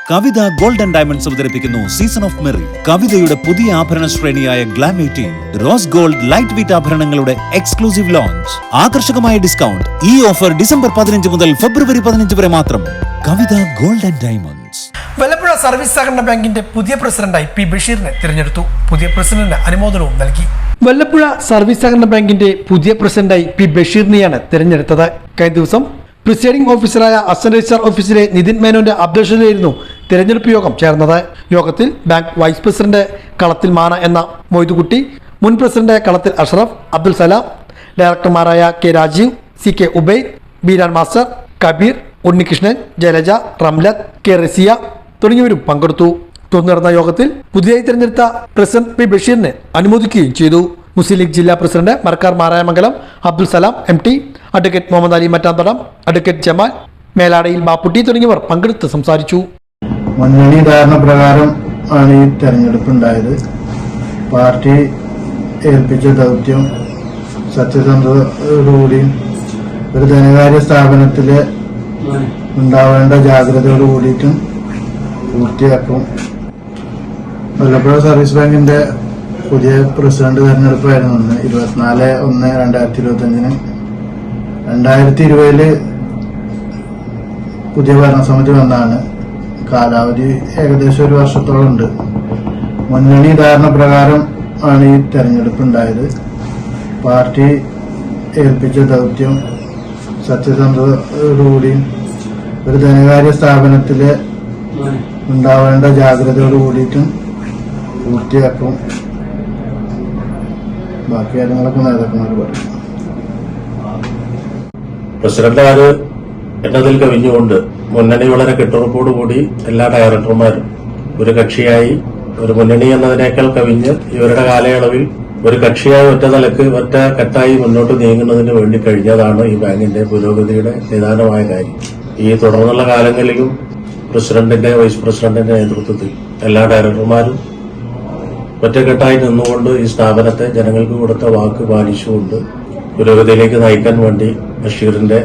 Kavitha gold and diamonds അവതരിപ്പിക്കുന്നു season of merry. കവിതയുടെ പുതിയ ആഭരണ ശ്രേണിയായ glam 18 rose gold light weight ആഭരണങ്ങളുടെ എക്സ്ക്ലൂസീവ് ലോഞ്ച്. ആകർഷകമായ ഡിസ്കൗണ്ട്. ഈ ഓഫർ ഡിസംബർ 15 മുതൽ ഫെബ്രുവരി 15 വരെ മാത്രം. Kavitha gold and diamonds. Vallapuzha service സഹകരണ ബാങ്കിന്റെ പുതിയ പ്രസിഡന്റായി പി ബഷീറിനെ തിരഞ്ഞെടുത്തു. പുതിയ പ്രസിഡന്റിന് അനുമോദനവും നൽകി. വല്ലപ്പുഴ സർവീസ് സഹകരണ ബാങ്കിന്റെ പുതിയ പ്രസിഡന്റായി പി ബഷീറിനെയാണ് തിരഞ്ഞെടുത്തത്. കഴിഞ്ഞ ദിവസം പ്രിസൈഡിംഗ് ഓഫീസറായ അസിസ്റ്റന്റ് രജിസ്ട്രാർ ഓഫീസിലെ നിതിൻ മേനോന്റെ അധ്യക്ഷതയിലായിരുന്നു തിരഞ്ഞെടുപ്പ് യോഗം ചേർന്നത്. യോഗത്തിൽ ബാങ്ക് വൈസ് പ്രസിഡന്റ് കളത്തിൽ മാന എന്ന മൊയ്തുകുട്ടി, മുൻ പ്രസിഡന്റ് കളത്തിൽ അഷ്റഫ്, അബ്ദുൽ സലാം, ഡയറക്ടർമാരായ K Rajeev, C K Ubaid, Beeran master, Kabeer, Unnikrishnan, Jalaja, Ramlath, K Rasiya തുടങ്ങിയവരും പങ്കെടുത്തു. തുടർന്ന് നടന്ന യോഗത്തിൽ പുതിയതായി തിരഞ്ഞെടുത്ത പ്രസിഡന്റ് പി ബഷീറിനെ അനുമോദിക്കുകയും ചെയ്തു. മുസ്ലിം ലീഗ് ജില്ലാ president Markar Marayamangalam Abdul Salam MT, advocate Muhammad Ali Mattanthadam, advocate Jamal, Meladayil Bapputty തുടങ്ങിയവർ പങ്കെടുത്ത് സംസാരിച്ചു. മുന്നണി ധാരണ പ്രകാരം ആണ് ഈ തെരഞ്ഞെടുപ്പ് ഉണ്ടായത്. പാർട്ടി ഏൽപ്പിച്ച ദൗത്യം സത്യസന്ധതയോടുകൂടി ഒരു ധനകാര്യ സ്ഥാപനത്തില് ഉണ്ടാവേണ്ട ജാഗ്രതയോട് കൂടിയിട്ടും പൂർത്തിയാക്കും. വല്ലപ്പുഴ സർവീസ് ബാങ്കിന്റെ പുതിയ പ്രസിഡന്റ് തെരഞ്ഞെടുപ്പായിരുന്നു 24/1/2025. 2020 പുതിയ ഭരണസമിതി വന്നാണ്. കാലാവധി ഏകദേശം 1 വർഷത്തോളം ഉണ്ട്. മുന്നണി ധാരണ പ്രകാരം ആണ് ഈ തെരഞ്ഞെടുപ്പ് ഉണ്ടായത്. പാർട്ടി ഏൽപ്പിച്ച ദൗത്യം സത്യസന്ധതയോടുകൂടി ഒരു ധനകാര്യ സ്ഥാപനത്തില് ഉണ്ടാവേണ്ട ജാഗ്രതയോട് കൂടിയിട്ടും പൂർത്തിയാക്കും. ബാക്കി കാര്യങ്ങളൊക്കെ നേതാക്കന്മാർ പറയും. പ്രസിഡന്റുമാര് എന്നതിൽ കവിഞ്ഞുകൊണ്ട് മുന്നണി വളരെ കെട്ടുറപ്പോടുകൂടി എല്ലാ ഡയറക്ടർമാരും ഒരു കക്ഷിയായി, ഒരു മുന്നണി എന്നതിനേക്കാൾ കവിഞ്ഞ് ഇവരുടെ കാലയളവിൽ ഒരു കക്ഷിയായി ഒറ്റ നിലക്ക് ഒറ്റ കെട്ടായി മുന്നോട്ട് നീങ്ങുന്നതിന് വേണ്ടി കഴിഞ്ഞതാണ് ഈ ബാങ്കിന്റെ പുരോഗതിയുടെ നിദാനമായ കാര്യം. ഈ തുടർന്നുള്ള കാലങ്ങളിലും പ്രസിഡന്റിന്റെ വൈസ് പ്രസിഡന്റിന്റെ നേതൃത്വത്തിൽ എല്ലാ ഡയറക്ടർമാരും ഒറ്റക്കെട്ടായി നിന്നുകൊണ്ട് ഈ സ്ഥാപനത്തെ ജനങ്ങൾക്ക് കൊടുത്ത വാക്ക് പാലിച്ചുകൊണ്ട് പുരോഗതിയിലേക്ക് നയിക്കാൻ വേണ്ടി ബഷീറിന്റെ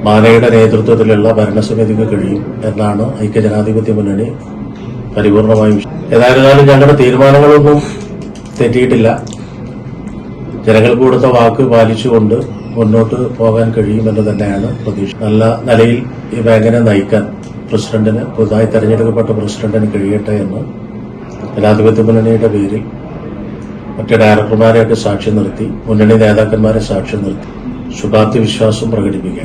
മാനയുടെ നേതൃത്വത്തിലുള്ള ഭരണസമിതിക്ക് കഴിയും എന്നാണ് ഐക്യജനാധിപത്യ മുന്നണി പരിപൂർണമായും. ഏതായിരുന്നാലും ഞങ്ങളുടെ തീരുമാനങ്ങളൊന്നും തെറ്റിയിട്ടില്ല. ജനങ്ങൾക്ക് കൊടുത്ത വാക്ക് പാലിച്ചുകൊണ്ട് മുന്നോട്ട് പോകാൻ കഴിയുമെന്ന് തന്നെയാണ് പ്രതീക്ഷ. നല്ല നിലയിൽ ഈ ബാങ്കിനെ നയിക്കാൻ പ്രസിഡന്റിന്, പുതുതായി തെരഞ്ഞെടുക്കപ്പെട്ട പ്രസിഡന്റിന് കഴിയട്ടെ എന്ന് ജനാധിപത്യ മുന്നണിയുടെ പേരിൽ മറ്റ് ഡയറക്ടർമാരെയൊക്കെ സാക്ഷ്യം നിർത്തി, മുന്നണി നേതാക്കന്മാരെ സാക്ഷ്യം നിർത്തി ശുഭാപ്തി വിശ്വാസം പ്രകടിപ്പിക്കുകയാണ്.